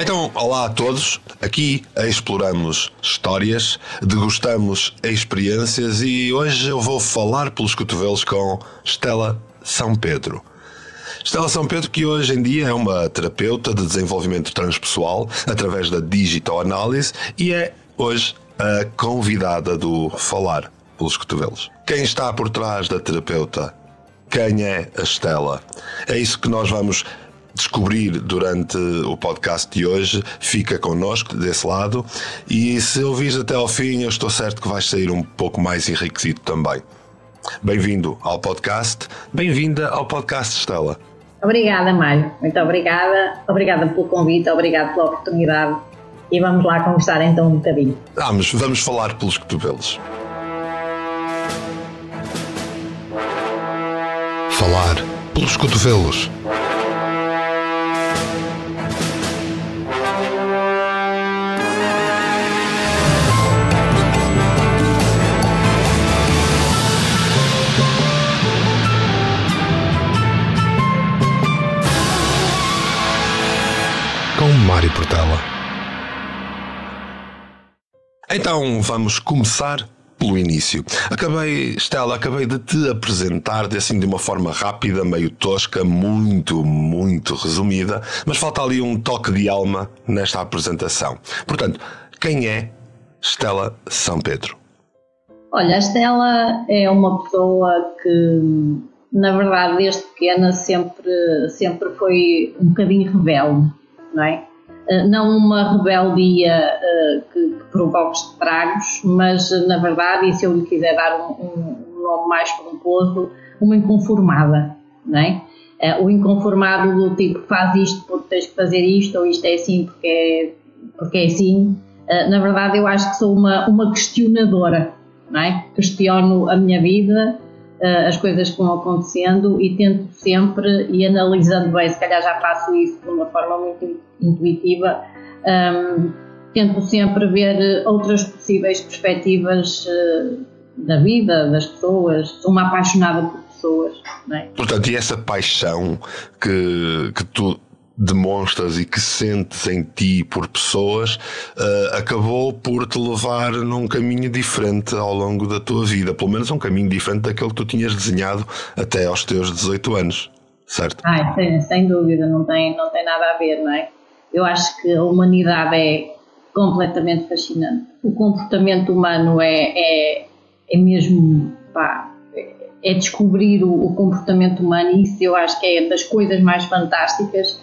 Então, olá a todos. Aqui exploramos histórias, degustamos experiências e hoje eu vou falar pelos cotovelos com Stella São Pedro. Stella São Pedro, que hoje em dia é uma terapeuta de desenvolvimento transpessoal através da Digital Analysis e é hoje a convidada do Falar pelos Cotovelos. Quem está por trás da terapeuta? Quem é a Stella? É isso que nós vamos descobrir durante o podcast de hoje. Fica connosco desse lado e se ouvires até ao fim, eu estou certo que vais sair um pouco mais enriquecido também. Bem-vindo ao podcast, bem-vinda ao podcast, Stella. Obrigada, Mário, muito obrigada pelo convite, obrigada pela oportunidade e vamos lá conversar então um bocadinho. Vamos falar pelos cotovelos. Falar pelos cotovelos. Com Mário Portela. Então vamos começar pelo início. Stella, acabei de te apresentar assim de uma forma rápida, meio tosca, muito resumida, mas falta ali um toque de alma nesta apresentação. Portanto, quem é Stella São Pedro? Olha, a Stella é uma pessoa que, na verdade, desde pequena sempre foi um bocadinho rebelde, não é? Não uma rebeldia que provoque estragos, mas na verdade, e se eu lhe quiser dar um nome mais pomposo, uma inconformada, não é? O inconformado do tipo, faz isto porque tens que fazer isto, ou isto é assim porque é assim. Na verdade, eu acho que sou uma questionadora, não é? Questiono a minha vida, as coisas que vão acontecendo e tento sempre, e analisando bem, se calhar já faço isso de uma forma muito intuitiva, tento sempre ver outras possíveis perspectivas da vida, das pessoas. Sou uma apaixonada por pessoas, não é? Portanto, e essa paixão que tu demonstras e que sentes em ti por pessoas acabou por te levar num caminho diferente ao longo da tua vida, pelo menos um caminho diferente daquele que tu tinhas desenhado até aos teus 18 anos, certo? Sem dúvida, não tem nada a ver, não é? Eu acho que a humanidade é completamente fascinante. O comportamento humano é mesmo, é descobrir o comportamento humano, e isso eu acho que é das coisas mais fantásticas.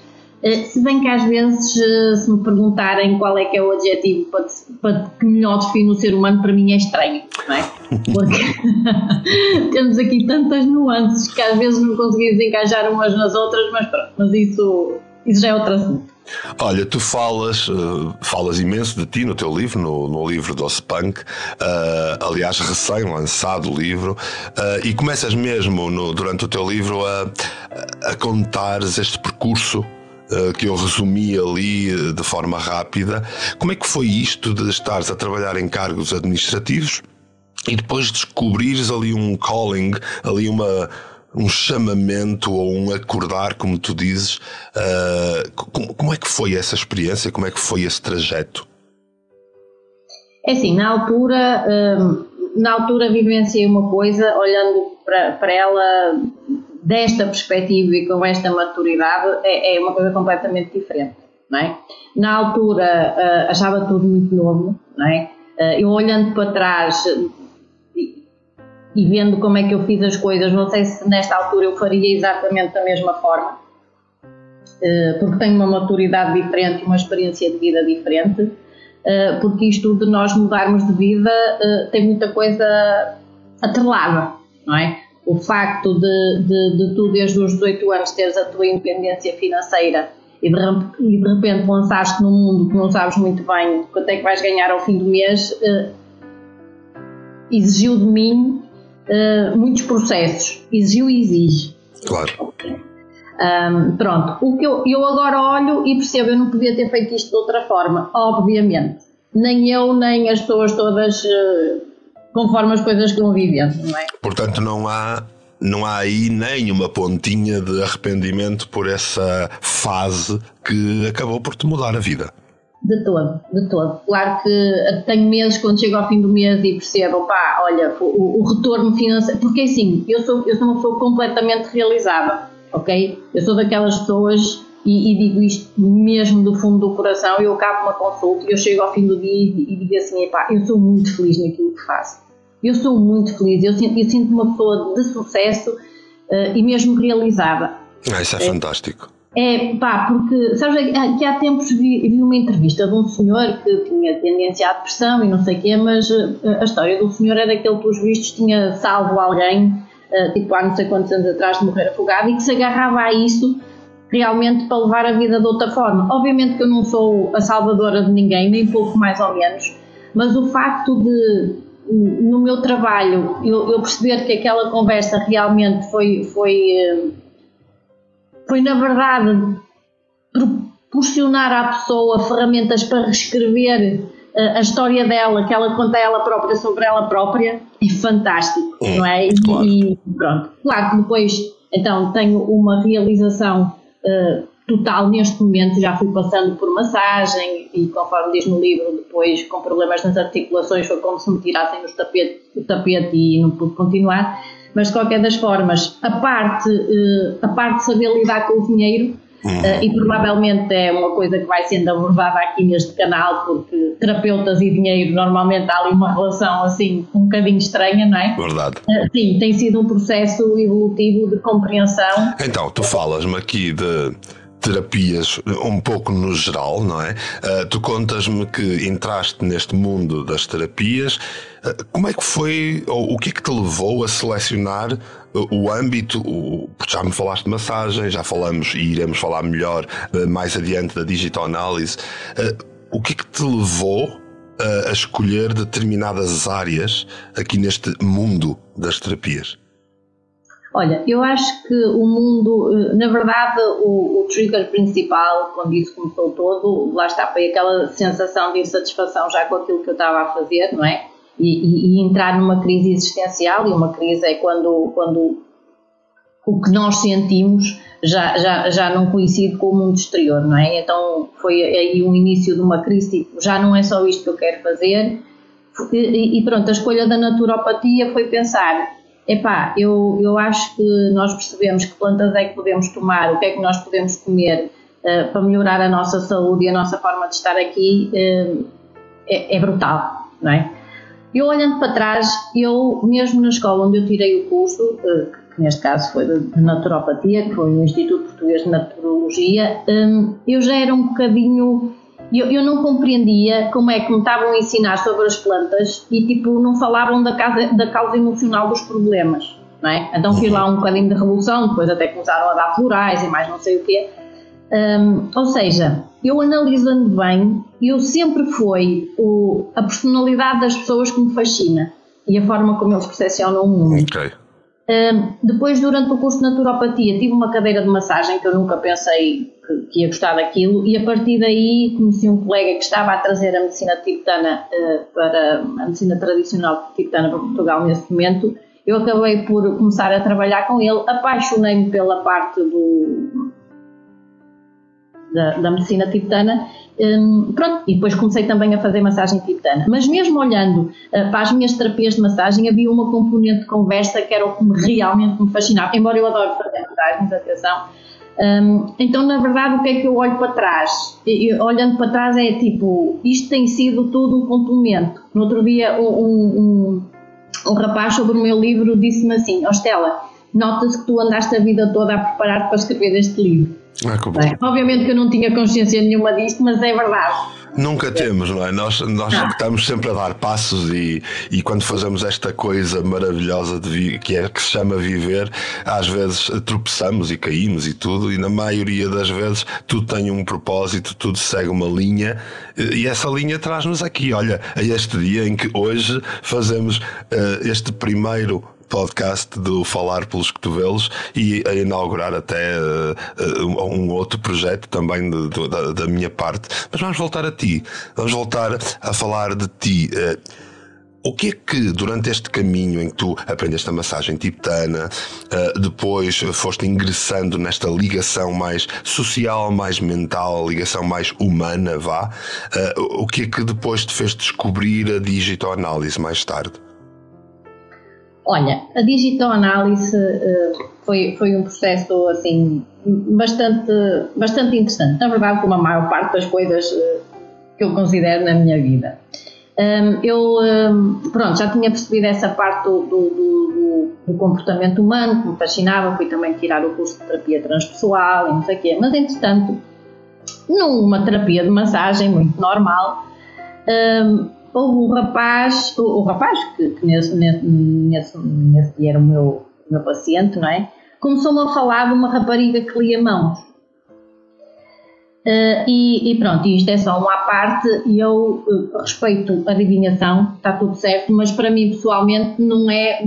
Se bem que às vezes, se me perguntarem qual é que é o adjetivo para que melhor define o ser humano, para mim é estranho, não é? Porque temos aqui tantas nuances que às vezes não conseguimos encaixar umas nas outras, mas pronto, mas isso já é outro assunto. Olha, tu falas imenso de ti no teu livro, no livro do Punk, aliás, recém-lançado o livro, e começas mesmo durante o teu livro a contares este percurso que eu resumi ali de forma rápida. Como é que foi isto de estares a trabalhar em cargos administrativos e depois descobrires ali um calling, ali um chamamento ou um acordar, como tu dizes? Como é que foi essa experiência? Como é que foi esse trajeto? É assim, na altura vivenciei uma coisa, olhando para ela desta perspectiva e com esta maturidade, é uma coisa completamente diferente, não é? Na altura achava tudo muito novo, não é? Eu olhando para trás e vendo como é que eu fiz as coisas, não sei se nesta altura eu faria exatamente da mesma forma, porque tenho uma maturidade diferente e uma experiência de vida diferente, porque isto de nós mudarmos de vida tem muita coisa atrelada, não é? O facto de tu desde os 18 anos teres a tua independência financeira e de repente lançaste num mundo que não sabes muito bem quanto é que vais ganhar ao fim do mês, exigiu de mim muitos processos, exigiu e exige. Claro. Pronto, o que eu agora olho e percebo, eu não podia ter feito isto de outra forma, obviamente. Nem eu, nem as pessoas todas, conforme as coisas que vão vivendo, não é? Portanto, não há não há aí nem uma pontinha de arrependimento por essa fase que acabou por te mudar a vida. De todo, de todo. Claro que tenho meses quando chego ao fim do mês e percebo, pá, olha, o retorno financeiro, porque assim, eu sou uma pessoa completamente realizada, ok? Eu sou daquelas pessoas, e digo isto mesmo do fundo do coração, eu acabo uma consulta e eu chego ao fim do dia e digo assim, pá, eu sou muito feliz naquilo que faço. Eu sou muito feliz, eu sinto-me uma pessoa de sucesso e mesmo realizada. Isso é fantástico. Pá, porque, sabes, que há tempos vi uma entrevista de um senhor que tinha tendência à depressão e não sei o quê, mas a história do senhor era que ele, pelos vistos, tinha salvo alguém, tipo há não sei quantos anos atrás, de morrer afogado, e que se agarrava a isso realmente para levar a vida de outra forma. Obviamente que eu não sou a salvadora de ninguém, nem pouco mais ou menos, mas o facto de, no meu trabalho, eu perceber que aquela conversa realmente foi na verdade proporcionar à pessoa ferramentas para reescrever a história dela, que ela conta a ela própria sobre ela própria, é fantástico, não é? Claro. E pronto, claro que depois então tenho uma realização total neste momento, já fui passando por massagem e, conforme diz no livro, depois com problemas nas articulações foi como se me tirassem o tapete e não pude continuar. Mas de qualquer das formas, a parte de saber lidar com o dinheiro, e provavelmente é uma coisa que vai sendo abordada aqui neste canal, porque terapeutas e dinheiro normalmente há ali uma relação assim um bocadinho estranha, não é? Verdade. Sim, tem sido um processo evolutivo de compreensão. Então, tu falas-me aqui de terapias um pouco no geral, não é? Tu contas-me que entraste neste mundo das terapias. Como é que foi, ou o que é que te levou a selecionar o âmbito? Já me falaste de massagem, já falamos e iremos falar melhor mais adiante da digitoanálise. O que é que te levou a escolher determinadas áreas aqui neste mundo das terapias? Olha, eu acho que o mundo, na verdade, o trigger principal, quando isso começou todo, lá está, foi aquela sensação de insatisfação já com aquilo que eu estava a fazer, não é? E entrar numa crise existencial, e uma crise é quando o que nós sentimos já não coincide com o mundo exterior, não é? Então foi aí o início de uma crise, tipo, já não é só isto que eu quero fazer, e pronto, a escolha da naturopatia foi pensar, epá, eu acho que nós percebemos que plantas é que podemos tomar, o que é que nós podemos comer para melhorar a nossa saúde e a nossa forma de estar aqui, é brutal, não é? Eu olhando para trás, eu mesmo na escola onde eu tirei o curso, que neste caso foi de naturopatia, que foi o Instituto Português de Naturologia, eu já era um bocadinho... Eu não compreendia como é que me estavam a ensinar sobre as plantas e tipo não falavam da causa emocional dos problemas, não é? Então fiz lá um bocadinho de revolução, depois até começaram a dar florais e mais não sei o quê. Ou seja, eu analisando bem, eu sempre foi a personalidade das pessoas que me fascina e a forma como eles percepcionam o mundo. Okay. Depois, durante o curso de naturopatia, tive uma cadeira de massagem que eu nunca pensei que ia gostar daquilo, e a partir daí conheci um colega que estava a trazer a medicina tibetana para a medicina tradicional tibetana para Portugal nesse momento. Eu acabei por começar a trabalhar com ele, apaixonei-me pela parte da medicina tibetana, pronto, e depois comecei também a fazer massagem tibetana. Mas mesmo olhando para as minhas terapias de massagem, havia uma componente de conversa que era o que realmente me fascinava, embora eu adore fazer massagens, atenção. Então, na verdade, o que é que eu olho para trás? Olhando para trás é tipo, isto tem sido tudo um complemento. No outro dia, um rapaz sobre o meu livro disse-me assim, Stella, nota-se que tu andaste a vida toda a preparar-te para escrever este livro. Que bom. Obviamente que eu não tinha consciência nenhuma disto, mas é verdade. Nunca temos, não é? Nós estamos sempre a dar passos e quando fazemos esta coisa maravilhosa que se chama viver, às vezes tropeçamos e caímos e tudo, e na maioria das vezes tudo tem um propósito, tudo segue uma linha, e essa linha traz-nos aqui, olha, a este dia em que hoje fazemos este primeiro podcast do Falar pelos Cotovelos e a inaugurar até um outro projeto também da minha parte. Mas vamos voltar a ti, vamos voltar a falar de ti. O que é que, durante este caminho em que tu aprendeste a massagem tibetana, depois foste ingressando nesta ligação mais social, mais mental, ligação mais humana, o que é que depois te fez descobrir a digitoanálise mais tarde? Olha, a digitoanálise foi um processo assim bastante interessante, na verdade, como a maior parte das coisas que eu considero na minha vida. Pronto, já tinha percebido essa parte do comportamento humano, que me fascinava. Fui também tirar o curso de terapia transpessoal e não sei o quê, mas entretanto, numa terapia de massagem muito normal, houve um rapaz, que nesse dia era o meu paciente, não é? Começou-me a falar de uma rapariga que lia mãos. E pronto, isto é só uma parte, e eu respeito a adivinhação, está tudo certo, mas para mim pessoalmente não é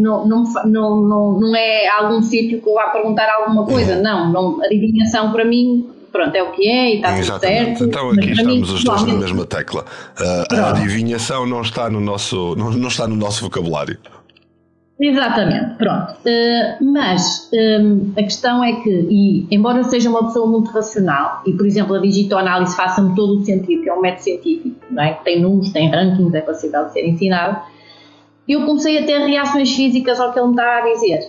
algum sítio que eu vá perguntar alguma coisa, não, a adivinhação para mim, pronto, é o que é e está tudo certo. Então aqui estamos os dois na mesma tecla. A adivinhação não está no nosso vocabulário. Exatamente, pronto. Mas a questão é que, e embora eu seja uma pessoa muito racional, e por exemplo a digitoanálise faça-me todo o sentido, que é um método científico, não é? Que tem números, tem rankings, é possível de ser ensinado, eu comecei a ter reações físicas ao que ele me estava a dizer.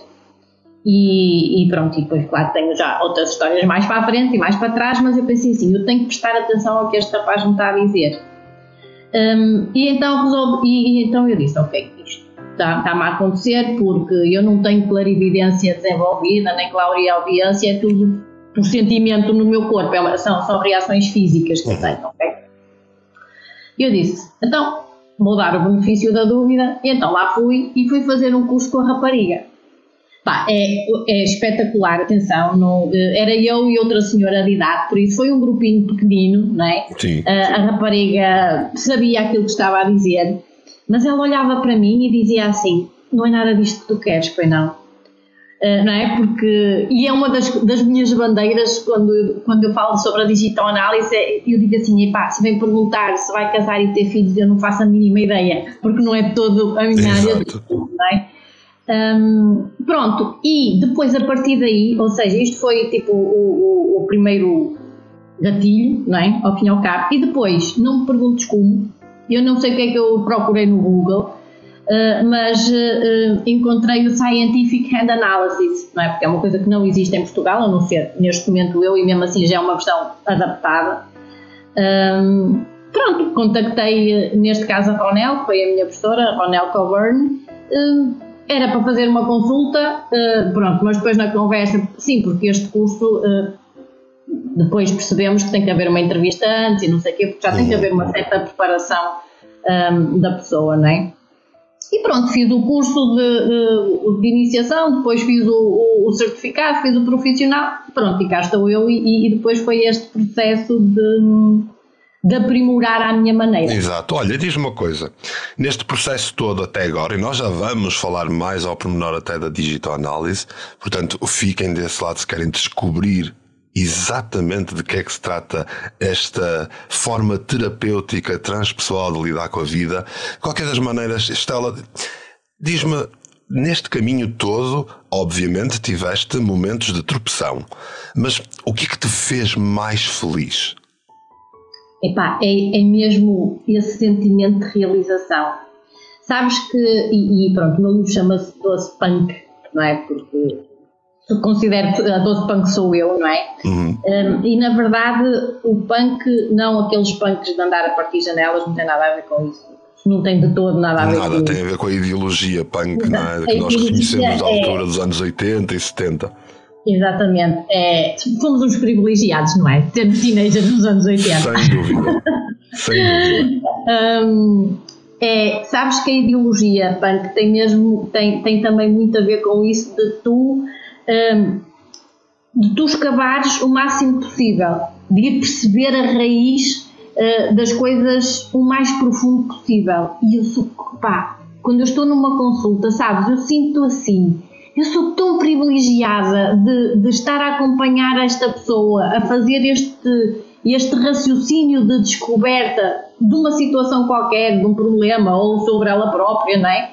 E pronto, e depois claro tenho já outras histórias mais para a frente e mais para trás, mas eu pensei assim, eu tenho que prestar atenção ao que este rapaz me está a dizer. E então eu disse, ok, isto está-me a acontecer porque eu não tenho clarividência desenvolvida, nem clareaudiência, é tudo por sentimento no meu corpo, são reações físicas que eu tenho, ok? Eu disse, então vou dar o benefício da dúvida, e então lá fui e fui fazer um curso com a rapariga. É espetacular, atenção, era eu e outra senhora de idade, por isso foi um grupinho pequenino, não é? Sim. A rapariga sabia aquilo que estava a dizer, mas ela olhava para mim e dizia assim, não é nada disto que tu queres, pois não? Não é? Porque, e é uma das minhas bandeiras quando eu falo sobre a digitoanálise, eu digo assim, se vem perguntar se vai casar e ter filhos, eu não faço a mínima ideia, porque não é todo a minha área de estudo, não é? Pronto, e depois a partir daí, ou seja, isto foi tipo o primeiro gatilho, não é? Ao fim e ao cabo, e depois, não me perguntes como, eu não sei o que é que eu procurei no Google, mas encontrei o Scientific Hand Analysis, não é? Porque é uma coisa que não existe em Portugal, a não ser neste momento eu, e mesmo assim já é uma versão adaptada. Pronto, contactei neste caso a Ronel, que foi a minha professora, a Ronel Coburn. Era para fazer uma consulta, pronto, mas depois na conversa, sim, porque este curso, depois percebemos que tem que haver uma entrevista antes e não sei o quê, porque já tem que haver uma certa preparação da pessoa, não é? E pronto, fiz o curso de iniciação, depois fiz o certificado, fiz o profissional, pronto, e cá estou eu, e depois foi este processo de aprimorar à minha maneira. Exato. Olha, diz-me uma coisa, neste processo todo até agora, e nós já vamos falar mais ao pormenor até da digitoanálise, portanto fiquem desse lado se querem descobrir exatamente de que é que se trata esta forma terapêutica transpessoal de lidar com a vida. De qualquer das maneiras, Estela, diz-me, neste caminho todo, obviamente tiveste momentos de tropeção, mas o que é que te fez mais feliz? É mesmo esse sentimento de realização. Sabes que, e pronto, o meu livro chama-se Doce Punk, não é? Porque eu considero que a Doce Punk sou eu, não é? Uhum. E na verdade o punk, não aqueles punks de andar a partir janelas, não tem nada a ver com isso. Não tem de todo nada a ver com isso. Nada, tem a ver com a ideologia punk, não é? Que nós reconhecemos da altura dos anos 80 e 70. Exatamente, fomos uns privilegiados, não é? Termos teenagers nos anos 80. Sem dúvida, sem dúvida. Sabes que a ideologia punk tem também muito a ver com isso de tu escavares o máximo possível, de ir perceber a raiz das coisas o mais profundo possível. E quando eu estou numa consulta, sabes, eu sinto assim, eu sou tão privilegiada de estar a acompanhar esta pessoa, a fazer este raciocínio de descoberta de uma situação qualquer, de um problema ou sobre ela própria, não é?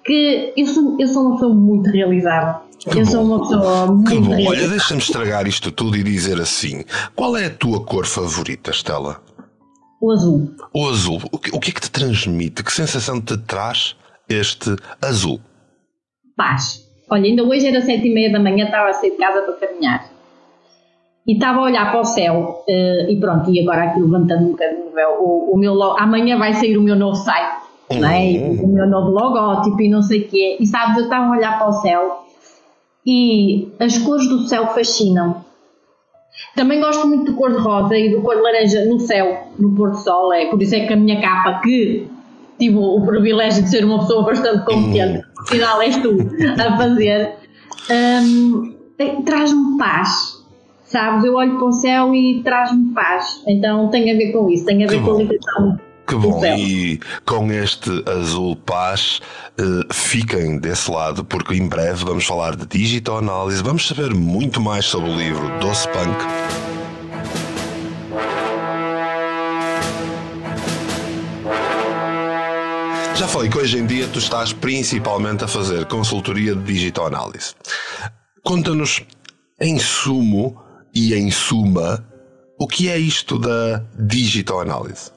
Que eu sou uma pessoa muito realizada. Sou uma pessoa muito realizada. Olha, deixa-me estragar isto tudo e dizer assim: qual é a tua cor favorita, Estela? O azul. O azul. O que é que te transmite? Que sensação te traz este azul? Paz. Olha, ainda hoje era 7h30 da manhã, estava a sair de casa para caminhar. E estava a olhar para o céu e pronto, e agora aqui levantando um bocadinho o véu, amanhã vai sair o meu novo site, não é? O meu novo logótipo e não sei o quê. E sabes, eu estava a olhar para o céu e as cores do céu fascinam. Também gosto muito do cor-de-rosa e do cor-de-laranja no céu, no pôr-do-sol. Por isso é que a minha capa, que tive o privilégio de ser uma pessoa bastante competente, afinal és tu a fazer, traz-me paz. Sabes, eu olho para o céu e traz-me paz. Então tem a ver com isso, tem a ver com a ligação. Que bom, e com este azul paz, fiquem desse lado, porque em breve vamos falar de digital análise, vamos saber muito mais sobre o livro Doce Punk. Já falei que hoje em dia tu estás principalmente a fazer consultoria de digital análise. Conta-nos, em sumo e em suma, o que é isto da digital análise?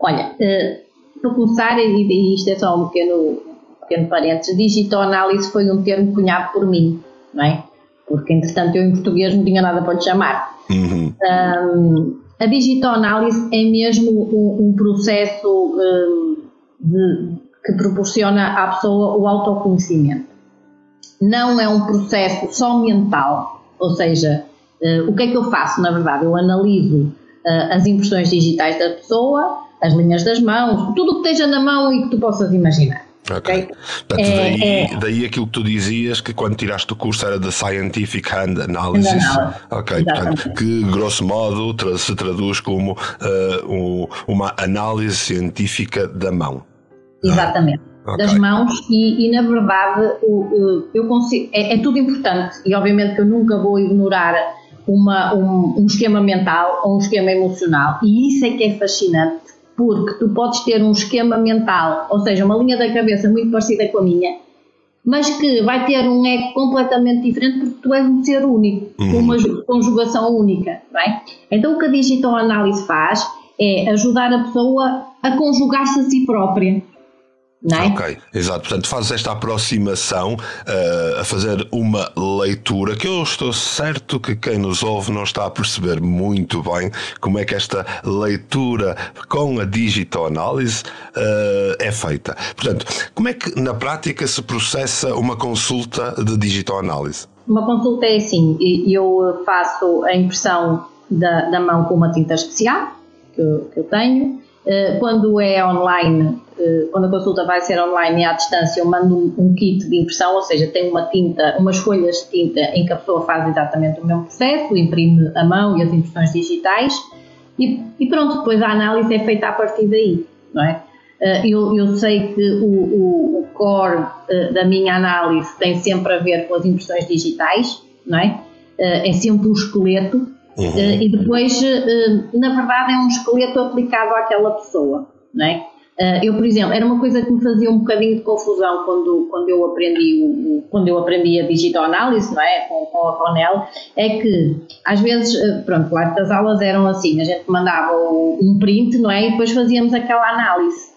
Olha, para começar, e isto é só um pequeno parênteses, digital análise foi um termo cunhado por mim, não é? Porque, entretanto, eu em português não tinha nada para lhe chamar. A digital análise é mesmo um processo que proporciona à pessoa o autoconhecimento. Não é um processo só mental, ou seja, o que é que eu faço, na verdade? Eu analiso as impressões digitais da pessoa, as linhas das mãos, tudo o que esteja na mão e que tu possas imaginar. Ok. Portanto, daí aquilo que tu dizias, que quando tiraste o curso era de Scientific Hand Analysis. Ok, portanto, que grosso modo se traduz como uma análise científica da mão. Exatamente. Okay. Das mãos e na verdade eu consigo, é tudo importante e obviamente que eu nunca vou ignorar um esquema mental ou um esquema emocional, e isso é que é fascinante, porque tu podes ter um esquema mental, ou seja, uma linha da cabeça muito parecida com a minha, mas que vai ter um eco completamente diferente porque tu és um ser único, com uma conjugação única, não é? Então o que a digital análise faz é ajudar a pessoa a conjugar-se a si própria. Não é? Ok, exato. Portanto, fazes esta aproximação a fazer uma leitura que eu estou certo que quem nos ouve não está a perceber muito bem como é que esta leitura com a digital análise é feita. Portanto, como é que na prática se processa uma consulta de digital análise? Uma consulta é assim, eu faço a impressão da mão com uma tinta especial que eu tenho. Quando é online, quando a consulta vai ser online e à distância, eu mando um kit de impressão, ou seja, tenho umas folhas de tinta em que a pessoa faz exatamente o mesmo processo, imprime a mão e as impressões digitais e pronto, depois a análise é feita a partir daí, não é? Eu sei que o core da minha análise tem sempre a ver com as impressões digitais, não é? É sempre um esqueleto. E depois, na verdade, é um esqueleto aplicado àquela pessoa, não é? Eu, por exemplo, era uma coisa que me fazia um bocadinho de confusão quando eu aprendi a digital análise, não é? Com a Cornell, é que às vezes, pronto, claro que as aulas eram assim, a gente mandava um print, não é? E depois fazíamos aquela análise.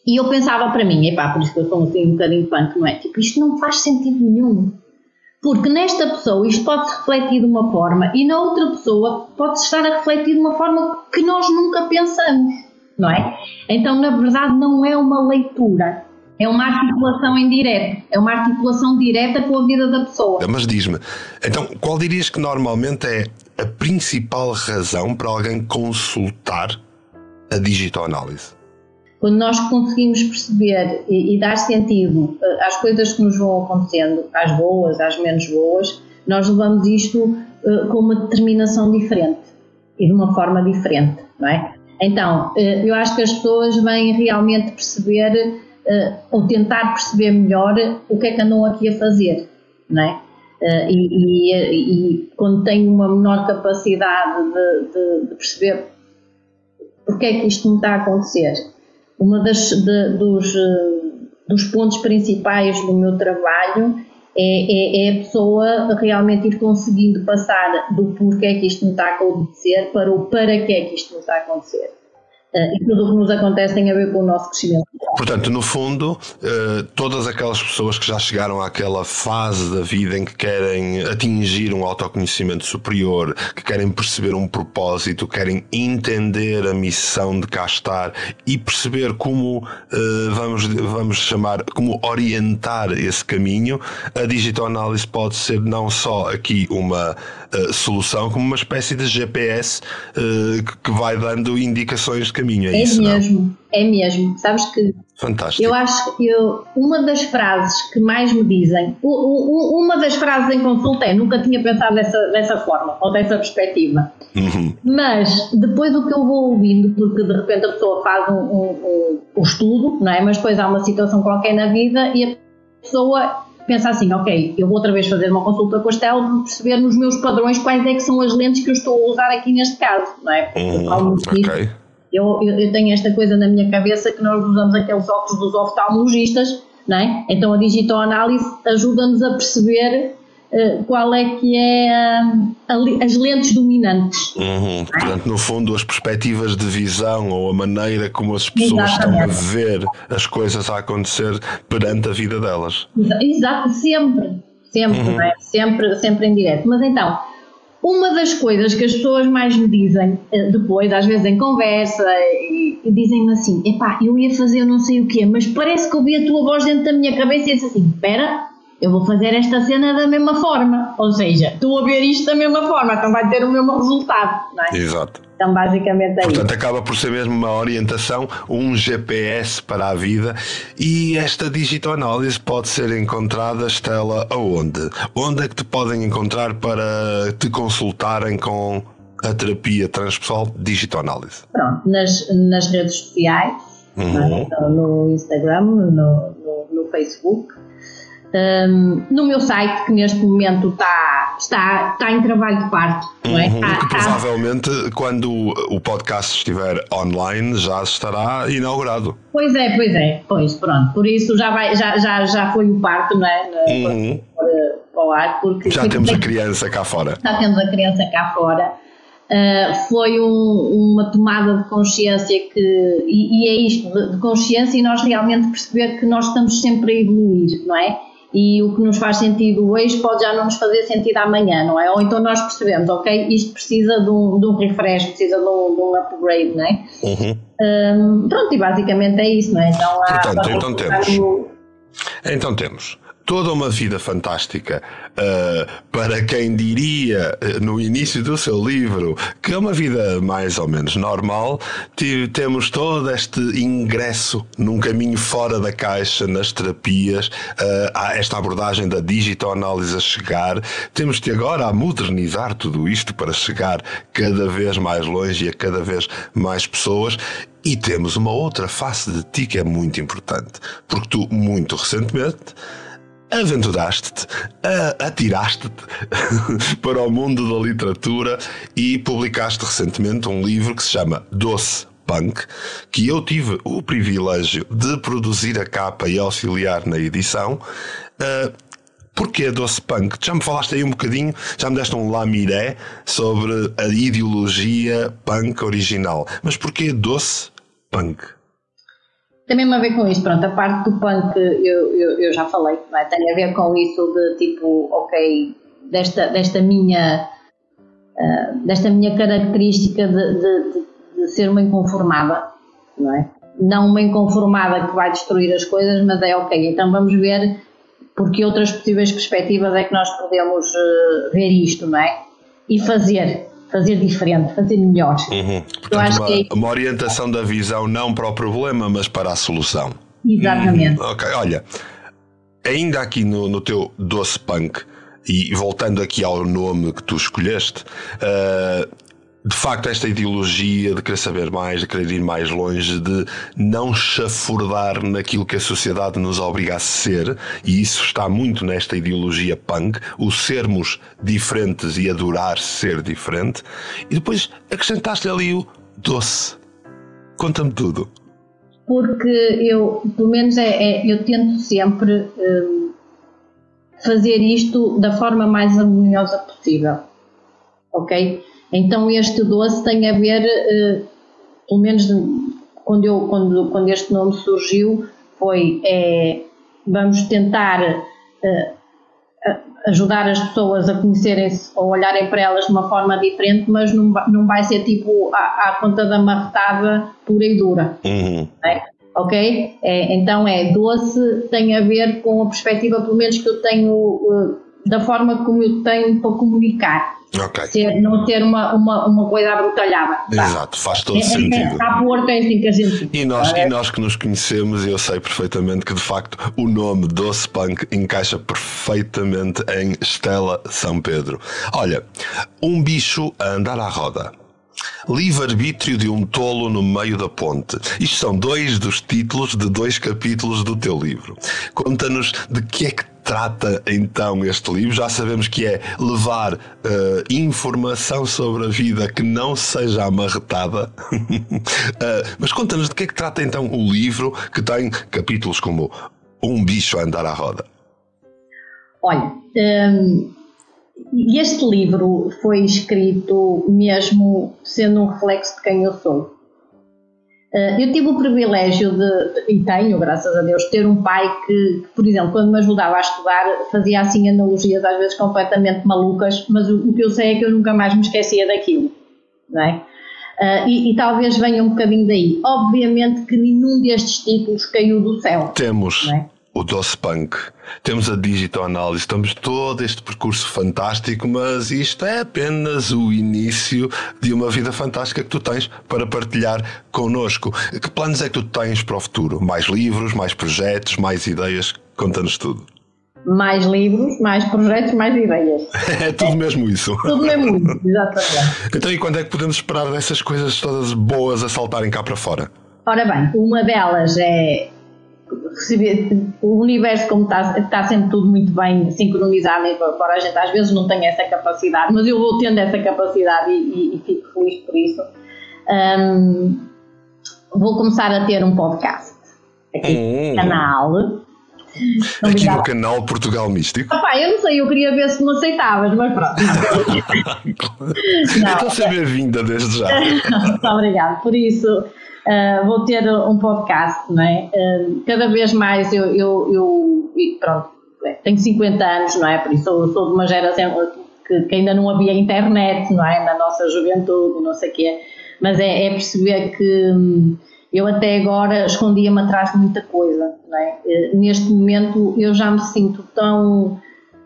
E eu pensava para mim, por isso que eu sou assim um bocadinho punk, não é? Tipo, isto não faz sentido nenhum. Porque nesta pessoa isto pode-se refletir de uma forma e na outra pessoa pode-se estar a refletir de uma forma que nós nunca pensamos, não é? Então, na verdade, não é uma leitura, é uma articulação indireta, é uma articulação direta com a vida da pessoa. Mas diz-me, então, qual dirias que normalmente é a principal razão para alguém consultar a digital análise? Quando nós conseguimos perceber e dar sentido às coisas que nos vão acontecendo, às boas, às menos boas, nós levamos isto com uma determinação diferente e de uma forma diferente, não é? Então, eu acho que as pessoas vêm realmente perceber ou tentar perceber melhor o que é que andam aqui a fazer, não é? E quando têm uma menor capacidade de perceber porque é que isto não está a acontecer. Uma dos pontos principais do meu trabalho é a pessoa realmente ir conseguindo passar do porquê é que isto não está a acontecer para o para que é que isto não está a acontecer. E tudo o que nos acontece tem a ver com o nosso crescimento. Portanto, no fundo, todas aquelas pessoas que já chegaram àquela fase da vida em que querem atingir um autoconhecimento superior, que querem perceber um propósito, querem entender a missão de cá estar e perceber como, vamos chamar, como orientar esse caminho, a digitoanálise pode ser não só aqui uma solução, como uma espécie de GPS que vai dando indicações de caminho. É isso, mesmo, não? É mesmo. Sabes que fantástico. Eu acho que uma das frases que mais me dizem, uma das frases em consulta é: nunca tinha pensado dessa forma ou dessa perspectiva. Mas depois o que eu vou ouvindo, porque de repente a pessoa faz um estudo, não é? Mas depois há uma situação qualquer na vida e a pessoa pensa assim: ok, eu vou outra vez fazer uma consulta com a Estela para perceber nos meus padrões quais é que são as lentes que eu estou a usar aqui neste caso, não é? Ok. Eu tenho esta coisa na minha cabeça que nós usamos aqueles óculos dos oftalmologistas, não é? Então a digitoanálise ajuda-nos a perceber qual é que é as lentes dominantes. Portanto, no fundo, as perspectivas de visão ou a maneira como as pessoas estão a ver as coisas a acontecer perante a vida delas. Exato, sempre, não é? Sempre em direto. Mas então, uma das coisas que as pessoas mais me dizem depois, às vezes em conversa, e dizem-me assim: epá, eu ia fazer não sei o quê, mas parece que ouvi a tua voz dentro da minha cabeça e disse assim: espera, eu vou fazer esta cena da mesma forma, ou seja, estou a ver isto da mesma forma, então vai ter o mesmo resultado, não é? Exato. Então basicamente é Portanto, isso. acaba por ser mesmo uma orientação, um GPS para a vida. E esta digitoanálise pode ser encontrada, Estela, aonde? Onde é que te podem encontrar para te consultarem com a terapia transpessoal digitoanálise? Pronto, nas redes sociais, no Instagram, no Facebook, no meu site, que neste momento está em trabalho de parto, não é? Que provavelmente, quando o podcast estiver online, já estará inaugurado. Pois, pronto. Por isso já foi o parto, não é? Para o ar, porque já temos a criança cá fora. Já temos a criança cá fora. Foi uma tomada de consciência e é isto, de consciência, e nós realmente perceber que nós estamos sempre a evoluir, não é? E o que nos faz sentido hoje pode já não nos fazer sentido amanhã, não é? Ou então nós percebemos, ok, isto precisa de um refresh, precisa de um upgrade, não é? Pronto, e basicamente é isso, não é? Então temos toda uma vida fantástica, para quem diria no início do seu livro que é uma vida mais ou menos normal. Temos todo este ingresso num caminho fora da caixa nas terapias, há esta abordagem da digitoanálise a chegar. Temos que agora a modernizar tudo isto para chegar cada vez mais longe e a cada vez mais pessoas. E temos uma outra face de ti que é muito importante, porque tu muito recentemente aventuraste-te, atiraste-te para o mundo da literatura e publicaste recentemente um livro que se chama Doce Punk, que eu tive o privilégio de produzir a capa e auxiliar na edição. Porquê Doce Punk? Já me falaste aí um bocadinho, já me deste um lamiré sobre a ideologia punk original, mas porquê Doce Punk? Tem mesmo a ver com isso, pronto, a parte do punk eu já falei, não é? Tem a ver com isso de tipo, ok, desta minha característica de ser uma inconformada, não é? Não uma inconformada que vai destruir as coisas, mas é ok, então vamos ver porque outras possíveis perspectivas é que nós podemos ver isto, não é? E fazer diferente, fazer melhor. Portanto, eu acho uma orientação da visão não para o problema, mas para a solução. Exatamente. Ok, olha, ainda aqui no teu Doce Punk, e voltando aqui ao nome que tu escolheste, de facto esta ideologia de querer saber mais, de querer ir mais longe, de não chafurdar naquilo que a sociedade nos obriga a ser, e isso está muito nesta ideologia punk, o sermos diferentes e adorar ser diferente, e depois acrescentaste ali o doce. Conta-me tudo. Porque eu, pelo menos eu tento sempre fazer isto da forma mais harmoniosa possível, ok? Então este doce tem a ver, pelo menos quando este nome surgiu, vamos tentar ajudar as pessoas a conhecerem-se ou olharem para elas de uma forma diferente, mas não vai ser tipo à conta da marretada pura e dura. Ok? Então doce, tem a ver com a perspectiva, pelo menos que eu tenho, da forma como eu tenho para comunicar. Okay. Não ter uma coisa abrutalhada. Exato, faz todo sentido. Está porto, é assim que a gente... E nós que nos conhecemos, eu sei perfeitamente que de facto o nome Doce Punk encaixa perfeitamente em Stella São Pedro. Olha, um bicho a andar à roda. Livre-arbítrio de um tolo no meio da ponte. Isto são 2 dos títulos de 2 capítulos do teu livro. Conta-nos de que é que trata então este livro. Já sabemos que é levar informação sobre a vida que não seja amarretada. Mas conta-nos de que é que trata então o livro, que tem capítulos como Um bicho a andar à roda. Olha, este livro foi escrito mesmo sendo um reflexo de quem eu sou. Eu tive o privilégio e tenho, graças a Deus, ter um pai que, por exemplo, quando me ajudava a estudar, fazia assim analogias às vezes completamente malucas, mas o que eu sei é que eu nunca mais me esquecia daquilo, não é? E talvez venha um bocadinho daí. Obviamente que nenhum destes títulos caiu do céu. Temos, não é? O Doce Punk, temos a Digital Analysis, temos todo este percurso fantástico, mas isto é apenas o início de uma vida fantástica que tu tens para partilhar connosco. Que planos é que tu tens para o futuro? Mais livros, mais projetos, mais ideias? Conta-nos tudo. Mais livros, mais projetos, mais ideias. É tudo mesmo isso. Tudo mesmo isso, exatamente. Então, e quando é que podemos esperar dessas coisas todas boas a saltarem cá para fora? Ora bem, uma delas é o universo, como está sempre tudo muito bem sincronizado, embora a gente às vezes não tenha essa capacidade, mas eu vou tendo essa capacidade e fico feliz por isso. Vou começar a ter um podcast aqui no canal. Aqui no canal Portugal Místico. Eu não sei, eu queria ver se me aceitavas, mas pronto. Então seja bem-vinda desde já. Muito obrigada. Por isso, vou ter um podcast, não é? Cada vez mais pronto, tenho 50 anos, não é? Por isso sou de uma geração que ainda não havia internet, não é? Na nossa juventude, não sei o quê. Mas é perceber que eu até agora escondia-me atrás de muita coisa, não é? Neste momento eu já me sinto tão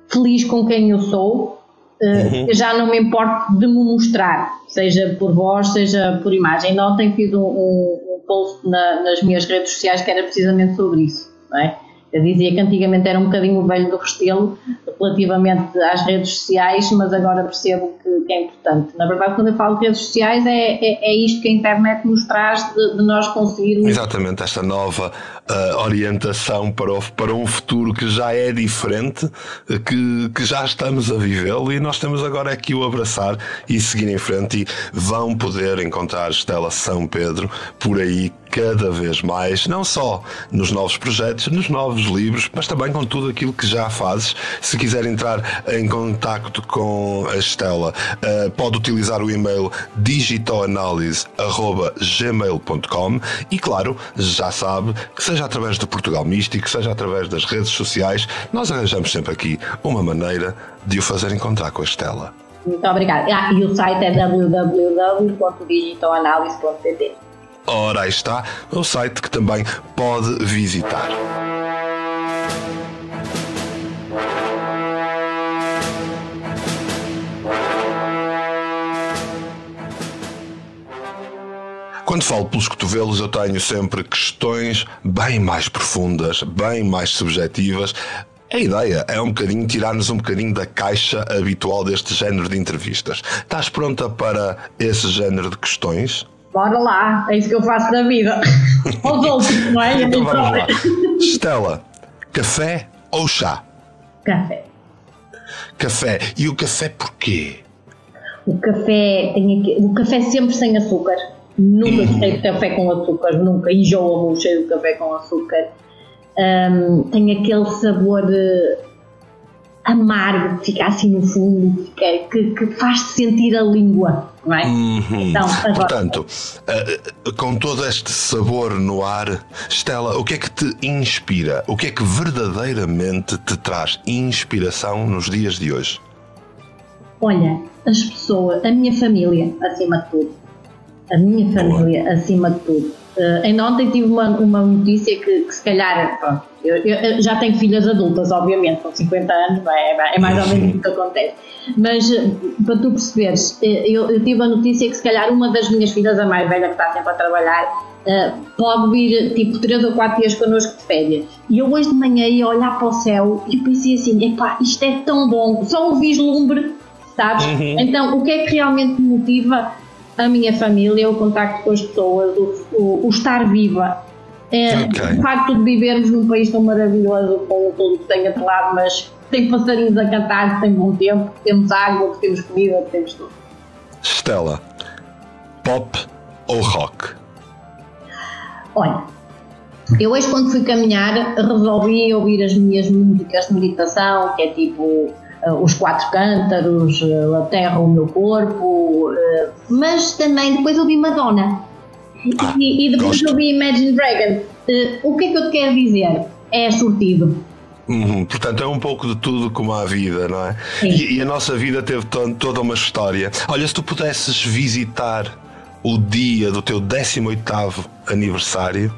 feliz com quem eu sou, que já não me importo de me mostrar, seja por voz, seja por imagem. Ontem fiz um post nas minhas redes sociais que era precisamente sobre isso, não é? Eu dizia que antigamente era um bocadinho o velho do Restelo relativamente às redes sociais, mas agora percebo que é importante. Na verdade, quando eu falo de redes sociais, é isto que a internet nos traz de nós conseguirmos... Exatamente, esta nova orientação para um futuro que já é diferente, que já estamos a vivê-lo, e nós temos agora aqui o abraçar e seguir em frente, e vão poder encontrar Stella São Pedro por aí cada vez mais, não só nos novos projetos, nos novos livros, mas também com tudo aquilo que já fazes. Se quiser entrar em contacto com a Stella, pode utilizar o e-mail digitalanalyse@gmail.com, e claro, já sabe que seja através do Portugal Místico, seja através das redes sociais, nós arranjamos sempre aqui uma maneira de o fazer encontrar com a Stella. Muito obrigada. E o site é www.digitalanalyse.pt. Ora, aí está o site que também pode visitar. Quando falo pelos cotovelos, eu tenho sempre questões bem mais profundas, bem mais subjetivas. A ideia é um bocadinho tirar-nos um bocadinho da caixa habitual deste género de entrevistas. Estás pronta para esse género de questões? Bora lá, é isso que eu faço da vida. Aos outros, não é? Então vamos lá. Stella, café ou chá? Café. Café. E o café porquê? O café sempre sem açúcar. nunca gostei de café com açúcar, nunca enjoa-me o cheiro de café com açúcar. Tem aquele sabor amargo que fica assim no fundo, que faz-te sentir a língua, não é? Então, portanto, com todo este sabor no ar, Stella, o que é que te inspira? O que é que verdadeiramente te traz inspiração nos dias de hoje? Olha, as pessoas, a minha família, acima de tudo. A minha família, acima de tudo. Ainda ontem tive uma notícia que se calhar, pronto, eu já tenho filhas adultas, obviamente, com 50 anos, é mais ou menos o que acontece. Mas, para tu perceberes, eu tive a notícia que se calhar uma das minhas filhas, a mais velha que está sempre a trabalhar, pode vir tipo 3 ou 4 dias connosco de férias. E eu hoje de manhã ia olhar para o céu e pensei assim, epá, isto é tão bom, só o vislumbre, sabes? Então, o que é que realmente me motiva? A minha família, o contacto com as pessoas, o estar viva. O facto de vivermos num país tão maravilhoso, com tudo que tem atrelado, mas tem passarinhos a cantar, tem bom tempo, temos água, temos comida, temos tudo. Stella, pop ou rock? Olha, eu hoje quando fui caminhar resolvi ouvir as minhas músicas de meditação, que é tipo os 4 cântaros, a terra, o meu corpo, mas também depois ouvi Madonna e depois ouvi Imagine Dragons. O que é que eu te quero dizer? É sortido. Portanto, é um pouco de tudo como a vida, não é? E a nossa vida teve toda uma história. Olha, se tu pudesses visitar o dia do teu 18º aniversário,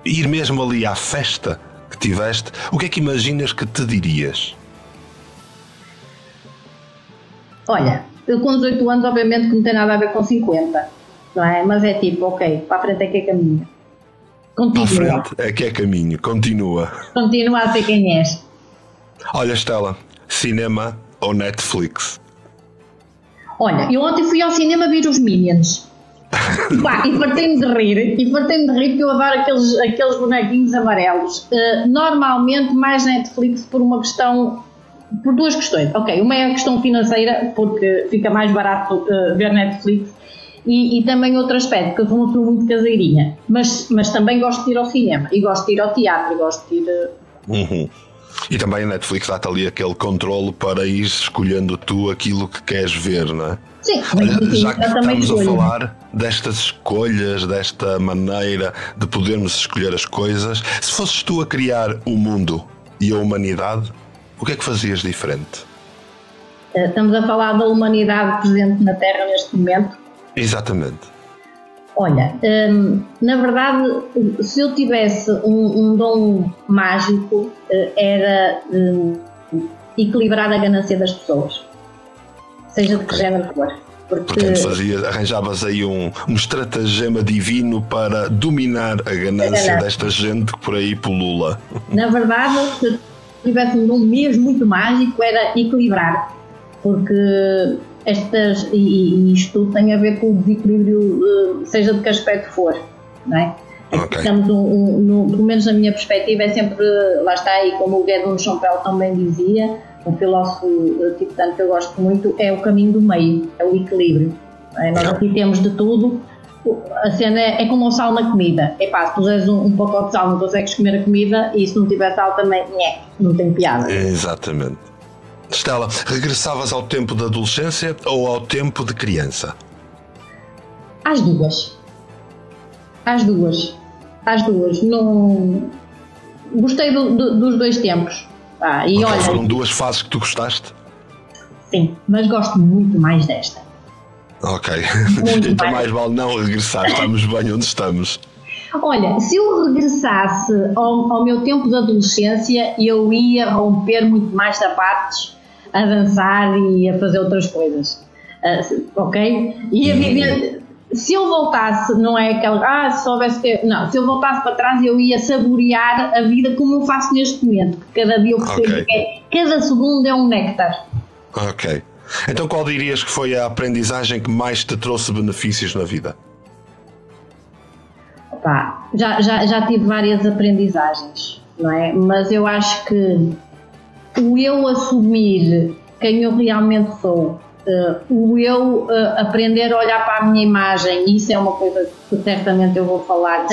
ir mesmo ali à festa que tiveste, o que é que imaginas que te dirias? Olha, eu com 18 anos obviamente que não tem nada a ver com 50, não é? Mas é tipo, ok, para a frente é que é caminho. Continua. Para a frente é que é caminho, continua. Continua a ser quem és. Olha, Stella, cinema ou Netflix? Olha, eu ontem fui ao cinema ver os Minions. E fartei-me de rir porque eu adoro aqueles bonequinhos amarelos. Normalmente mais Netflix por 2 questões. Ok, uma é a questão financeira, porque fica mais barato ver Netflix, e também outro aspecto, que eu sou uma pessoa muito caseirinha, mas também gosto de ir ao cinema, e gosto de ir ao teatro, e gosto de ir... E também a Netflix dá-te ali aquele controle para ir escolhendo tu aquilo que queres ver, não é? Sim, já que estamos a falar destas escolhas, desta maneira de podermos escolher as coisas, se fosses tu a criar o mundo e a humanidade, o que é que fazias diferente? Estamos a falar da humanidade presente na Terra neste momento? Exatamente. Olha, na verdade, se eu tivesse um dom mágico, era equilibrar a ganância das pessoas, seja de que género for. Portanto, arranjavas aí um estratagema divino para dominar a ganância desta gente que por aí pulula. Na verdade, se eu tivesse um dom mesmo muito mágico, era equilibrar, porque isto tem a ver com o desequilíbrio, seja de que aspecto for, não é? Okay. Estamos pelo menos na minha perspectiva, é sempre, lá está, e como o Guédon Champel também dizia, um filósofo tibetano que eu gosto muito, é o caminho do meio, é o equilíbrio. É? Nós aqui temos de tudo. A cena é como o sal na comida. Epá, se puseres um pacote de sal, não consegues comer a comida, e se não tiver sal também, não tem piada. Exatamente. Stella, regressavas ao tempo da adolescência ou ao tempo de criança? Às duas. Não... Gostei dos 2 tempos. E olha, foram 2 fases que tu gostaste? Sim, mas gosto muito mais desta. Ok. Então mais vale não regressar, estamos bem onde estamos. Olha, se eu regressasse ao meu tempo de adolescência, eu ia romper muito mais sapatos, a dançar e a fazer outras coisas. Ok? Ia viver... Se eu voltasse, não é aquela... se soubesse que... Não, se eu voltasse para trás, eu ia saborear a vida como eu faço neste momento. Que cada dia eu percebo que cada segundo é um néctar. Ok. Então qual dirias que foi a aprendizagem que mais te trouxe benefícios na vida? Já tive várias aprendizagens, não é? Mas eu acho que o eu assumir quem eu realmente sou o eu aprender a olhar para a minha imagem, e isso é uma coisa que certamente eu vou falar,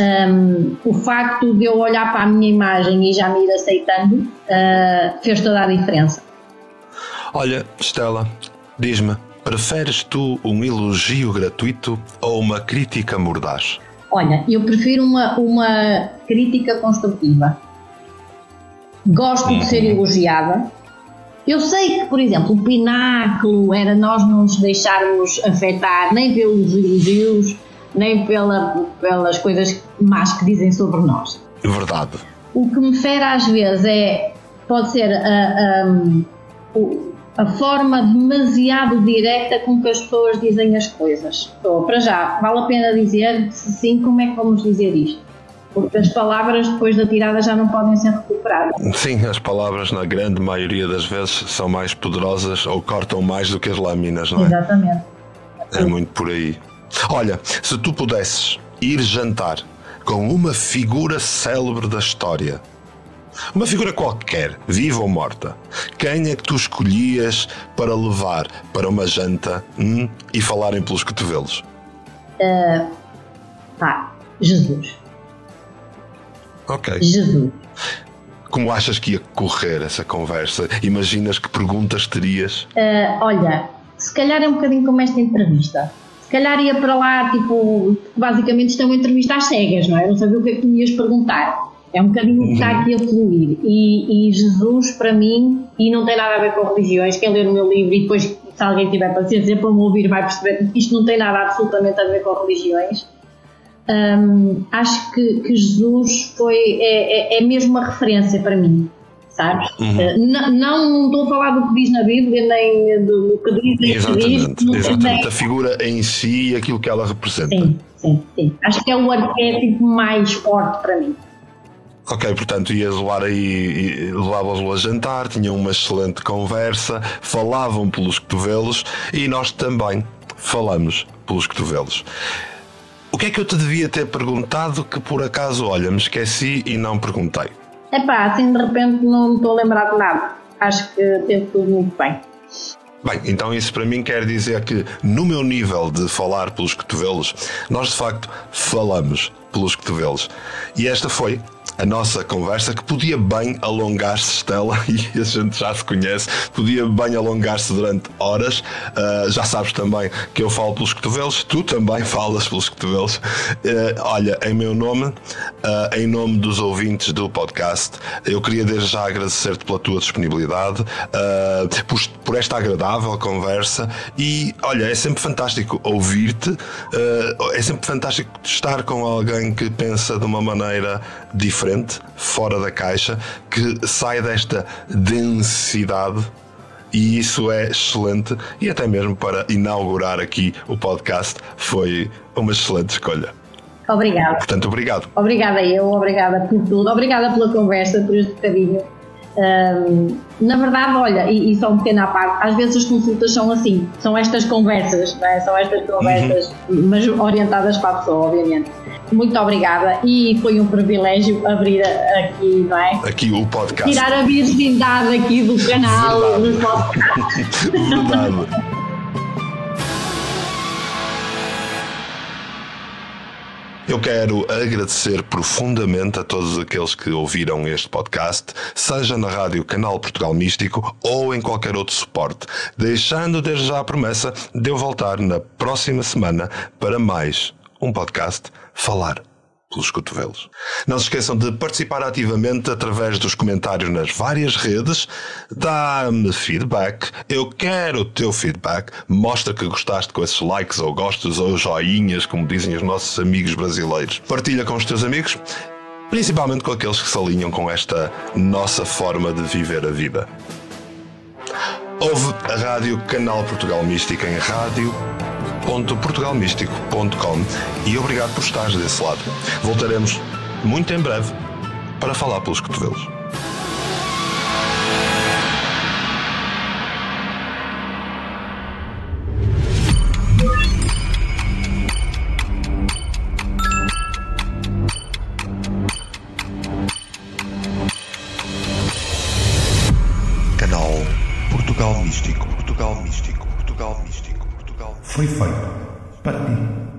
o facto de eu olhar para a minha imagem e já me ir aceitando fez toda a diferença. Olha, Stella, diz-me, preferes tu um elogio gratuito ou uma crítica mordaz? Olha, eu prefiro uma crítica construtiva. Gosto de ser elogiada. Eu sei que, por exemplo, o pináculo era nós não nos deixarmos afetar nem pelos elogios, nem pelas coisas más que dizem sobre nós. Verdade. O que me fere às vezes pode ser a forma demasiado direta com que as pessoas dizem as coisas. Para já, vale a pena dizer, se sim, como é que vamos dizer isto? Porque as palavras depois da tirada já não podem ser recuperadas. Sim, as palavras na grande maioria das vezes são mais poderosas ou cortam mais do que as lâminas, não é? Exatamente. É muito por aí. Olha, se tu pudesses ir jantar com uma figura célebre da história, uma figura qualquer, viva ou morta, quem é que tu escolhias para levar para uma janta e falarem pelos cotovelos? Jesus. Ok. Jesus. Como achas que ia correr essa conversa? Imaginas que perguntas terias? Olha, se calhar é um bocadinho como esta entrevista. Se calhar ia para lá, tipo, basicamente isto é uma entrevista às cegas, não é? Eu não sabia o que é que tu me ias perguntar. É um bocadinho o que está aqui a fluir. E Jesus, para mim, e não tem nada a ver com religiões, quem ler o meu livro e depois, se alguém tiver paciência para me ouvir, vai perceber que isto não tem nada absolutamente a ver com religiões. Acho que Jesus é mesmo uma referência para mim, sabes? Não estou a falar do que diz na Bíblia, nem do que diz Exatamente. A figura em si e aquilo que ela representa. Sim. Acho que é o arquétipo mais forte para mim. Ok, portanto ias levar aí, levavas-lo a jantar, tinham uma excelente conversa, falavam pelos cotovelos e nós também falamos pelos cotovelos. O que é que eu te devia ter perguntado que por acaso, olha, me esqueci e não perguntei? Assim de repente não me estou a lembrar de nada. Acho que teve tudo muito bem. Bem, então isso para mim quer dizer que no meu nível de falar pelos cotovelos, nós de facto falamos pelos cotovelos. E esta foi a nossa conversa, que podia bem alongar-se, Stella, e a gente já se conhece, podia bem alongar-se durante horas. Já sabes também que eu falo pelos cotovelos, tu também falas pelos cotovelos. Olha, em meu nome, em nome dos ouvintes do podcast, eu queria desde já agradecer-te pela tua disponibilidade, por esta agradável conversa, e olha, é sempre fantástico ouvir-te, é sempre fantástico estar com alguém que pensa de uma maneira diferente, fora da caixa, que sai desta densidade, e isso é excelente, e até mesmo para inaugurar aqui o podcast foi uma excelente escolha. Obrigada. Portanto, obrigado. Obrigada obrigada por tudo, obrigada pela conversa, por este bocadinho. Na verdade, olha, e só um pequeno à parte, às vezes as consultas são assim, são estas conversas, não é? São estas conversas, mas orientadas para a pessoa, obviamente. Muito obrigada, e foi um privilégio abrir aqui, não é? Aqui o podcast. Tirar a virgindade aqui do canal. Verdade. Eu quero agradecer profundamente a todos aqueles que ouviram este podcast, seja na rádio Canal Portugal Místico ou em qualquer outro suporte, deixando desde já a promessa de eu voltar na próxima semana para mais um podcast Falar pelos Cotovelos. Não se esqueçam de participar ativamente através dos comentários nas várias redes. Dá-me feedback. Eu quero o teu feedback. Mostra que gostaste com esses likes ou gostos ou joinhas, como dizem os nossos amigos brasileiros. Partilha com os teus amigos, principalmente com aqueles que se alinham com esta nossa forma de viver a vida. Ouve a rádio Canal Portugal Místico em radio.portugalmístico.com e obrigado por estares desse lado. Voltaremos muito em breve para falar pelos cotovelos. Canal Portugal Místico, Portugal Místico, Portugal Místico. foi feito para ti.